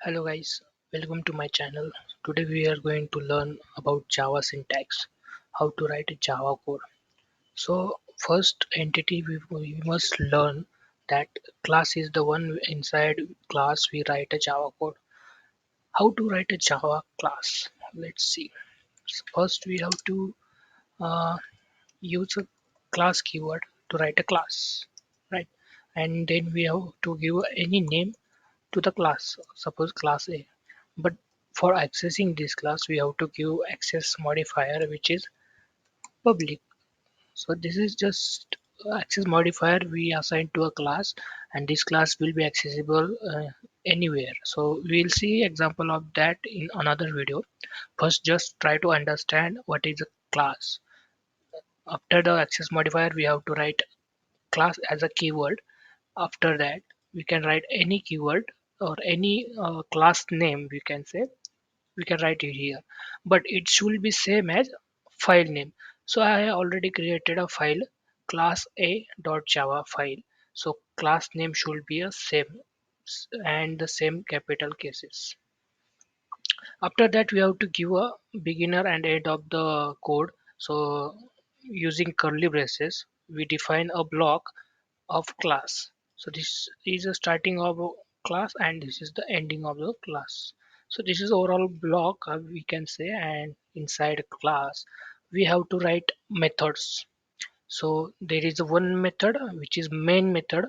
Hello guys, welcome to my channel. Today we are going to learn about Java syntax, how to write a Java code. So first entity we must learn that class is the one inside class we write a Java code. How to write a Java class? Let's see. First we have to uh, use a class keyword to write a class, right? And then we have to give any name to the class, suppose class A. But for accessing this class, we have to give access modifier which is public. So this is just access modifier we assign to a class, and this class will be accessible anywhere. So we'll see example of that in another video. First, just try to understand what is a class. After the access modifier, we have to write class as a keyword. After that, we can write any keyword or any class name we can say. We can write it here, but it should be same as file name. So I already created a file class a.java file. So class name should be a same and the same capital cases. After that, we have to give a beginner and end of the code. So using curly braces, we define a block of class. So this is the starting of a class and this is the ending of the class. So this is overall block we can say, and inside a class we have to write methods. So there is one method which is main method,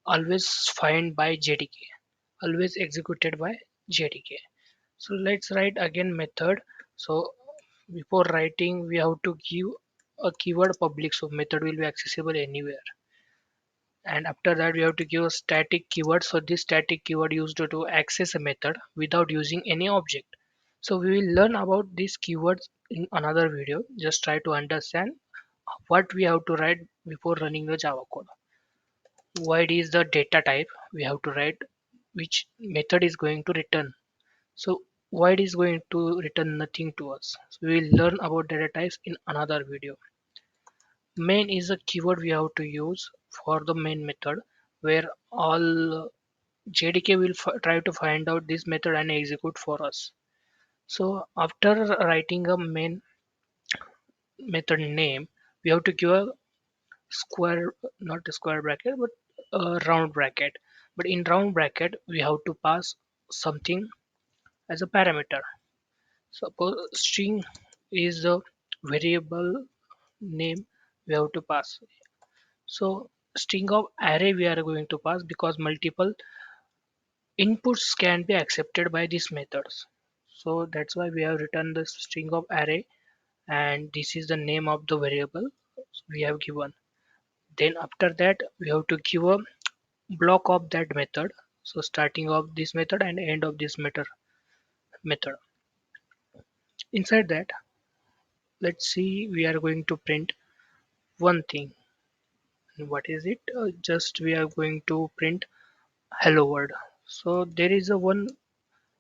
always find by JDK, always executed by JDK. So let's write again method. So before writing we have to give a keyword public, so method will be accessible anywhere. And after that we have to give a static keyword. So this static keyword used to access a method without using any object. So we will learn about these keywords in another video. Just try to understand what we have to write before running the Java code. Void is the data type we have to write, which method is going to return. So void is going to return nothing to us. So we will learn about data types in another video. Main is a keyword we have to use for the main method, where all JDK will try to find out this method and execute for us. So after writing a main method name, we have to give a square, not a square bracket, but a round bracket. But in round bracket, we have to pass something as a parameter. Suppose string is a variable name we have to pass. So string of array we are going to pass because multiple inputs can be accepted by these methods. So that's why we have written the string of array, and this is the name of the variable we have given. Then after that we have to give a block of that method. So starting of this method and end of this method. Inside that, let's see, we are going to print one thing. What is it? Just we are going to print hello world. So there is a one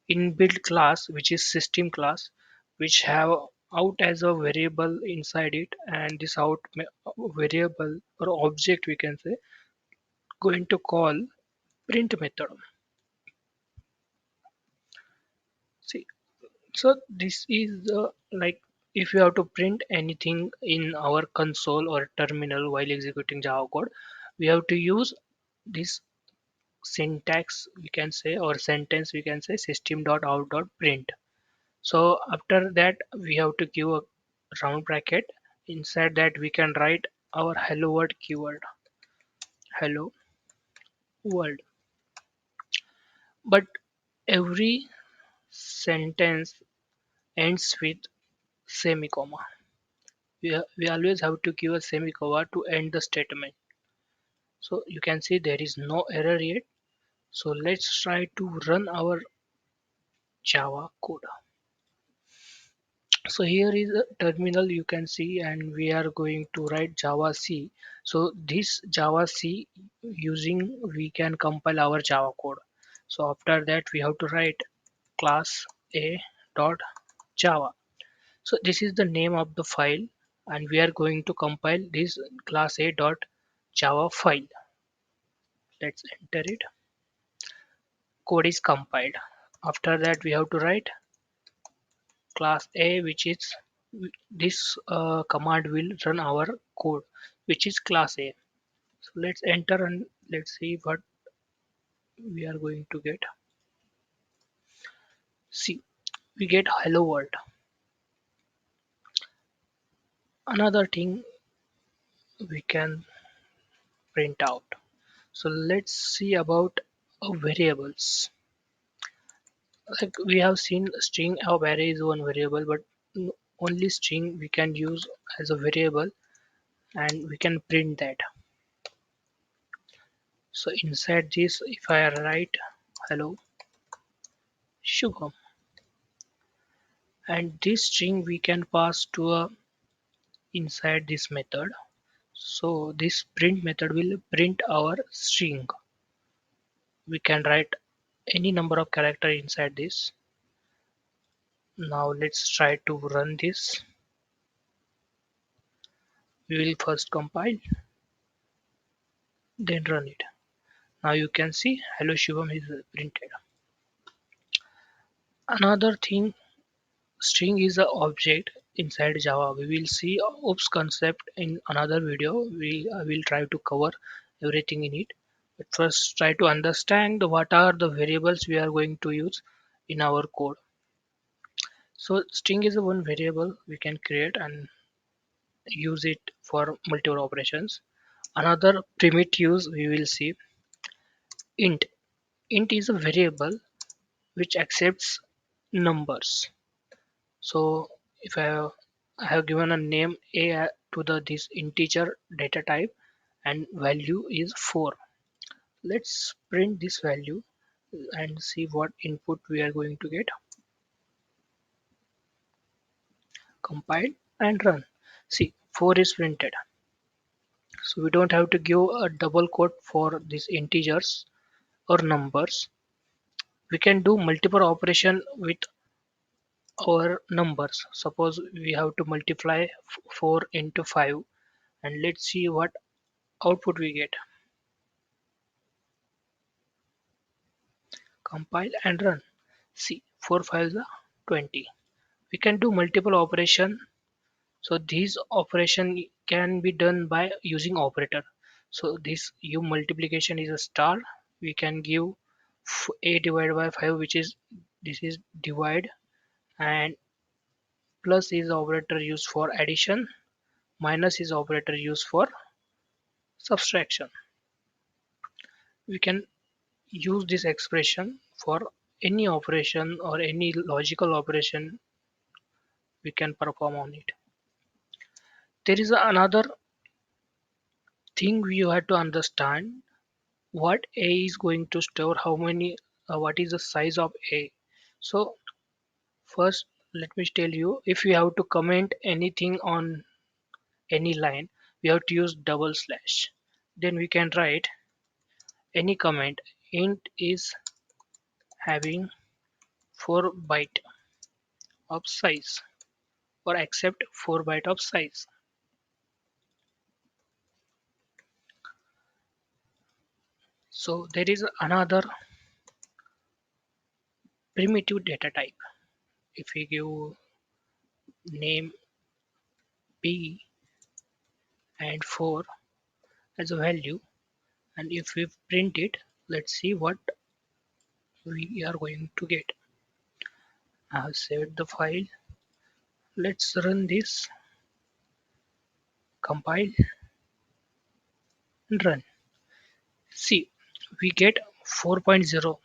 inbuilt class which is system class, which have out as a variable inside it, and this variable or object we can say going to call print method. See, so this is like if you have to print anything in our console or terminal while executing Java code, we have to use this syntax we can say, or sentence we can say, system.out.print. So after that we have to give a round bracket. Inside that we can write our hello world keyword, hello world. But every sentence ends with semicolon. We always have to give a semicolon to end the statement. So you can see there is no error yet. So let's try to run our Java code. So here is a terminal you can see, and we are going to write Java C. So this Java C using we can compile our Java code. So after that we have to write class a dot Java. So this is the name of the file, and we are going to compile this class a dot Java file. Let's enter it. Code is compiled. After that we have to write class A, which is this command will run our code, which is class A. So let's enter and let's see what we are going to get. See, we get hello world. Another thing we can print out. So let's see about variables. Like we have seen string of array is one variable, but only string we can use as a variable and we can print that. So inside this, if I write hello Shubham, and this string we can pass to a inside this method. So this print method will print our string. We can write any number of character inside this. Now let's try to run this. We will first compile, then run it. Now you can see hello Shivam is printed. Another thing, string is an object inside Java. We will see OOPS concept in another video. I will try to cover everything in it. But first try to understand what are the variables we are going to use in our code. So string is one variable we can create and use it for multiple operations. Another primitive we will see int. Int is a variable which accepts numbers. So if I have given a name a to the this integer data type and value is 4. Let's print this value and see what input we are going to get. Compile and run. See, 4 is printed. So we don't have to give a double quote for these integers or numbers. We can do multiple operation with our numbers. Suppose we have to multiply 4 into 5 and let's see what output we get. Compile and run. See, 4 5s are 20. We can do multiple operation. So these operation can be done by using operator. So this u multiplication is a star. We can give a divided by 5, which is this is divide, and plus is operator used for addition, minus is operator used for subtraction. We can use this expression for any operation or any logical operation we can perform on it. There is another thing we have to understand what A is going to store, how many, what is the size of A. So first, let me tell you, if we have to comment anything on any line, we have to use double slash. Then we can write any comment. Int is having 4 byte of size or accept 4 byte of size. So there is another primitive data type. If we give name b and 4 as a value, and if we print it, let's see what we are going to get. I have saved the file. Let's run this, compile and run. See, we get 4.0.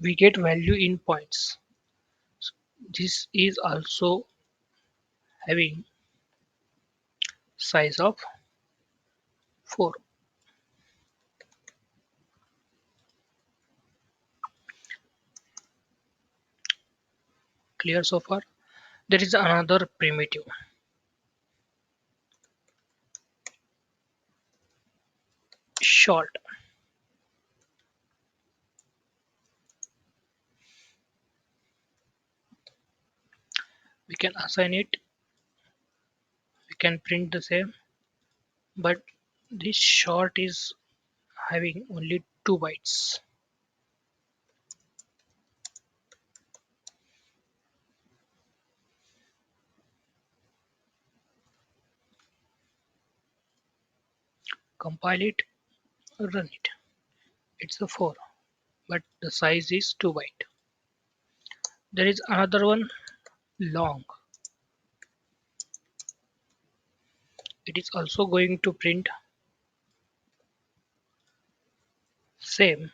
We get value in points. This is also having size of 4. Clear so far? There is another primitive short. We can assign it, we can print the same, but this short is having only 2 bytes. compile it, run it. It's a 4, but the size is 2 byte. There is another one, long. It is also going to print same,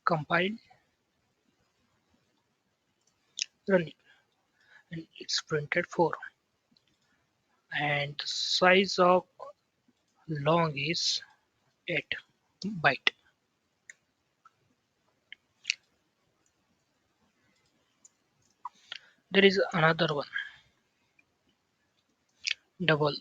compile, run it, and it's printed 4. And the size of long is 8 byte. There is another one, double.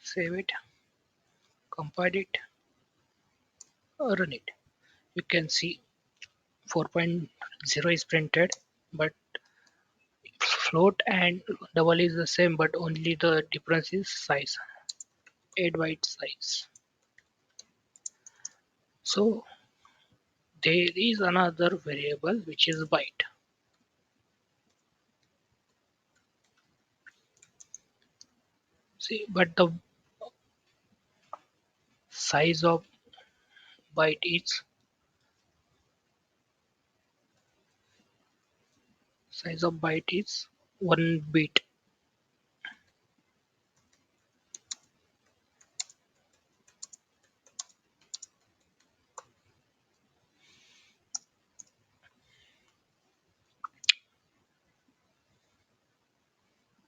Save it, compile it, run it. You can see 4.0 is printed, but float and double is the same, but only the difference is size, 8 byte size. So there is another variable which is byte. See, but the size of byte is size of byte is 1 bit.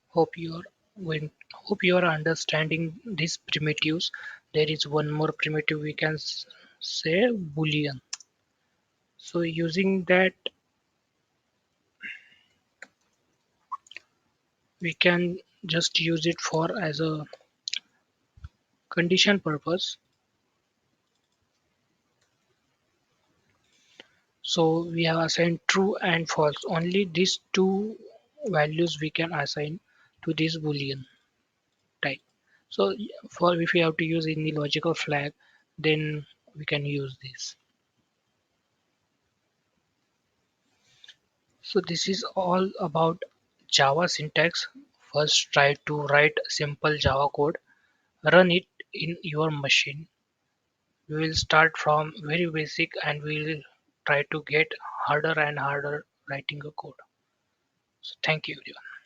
Hope you are hope you are understanding these primitives. There is one more primitive we can say boolean. So using that we can just use it for as a condition purpose. So we have assigned true and false. Only these two values we can assign to this boolean type. So for if we have to use any logical flag, then we can use this. So this is all about Java syntax. First try to write simple Java code, run it in your machine. We will start from very basic and we will try to get harder and harder writing a code. So thank you everyone.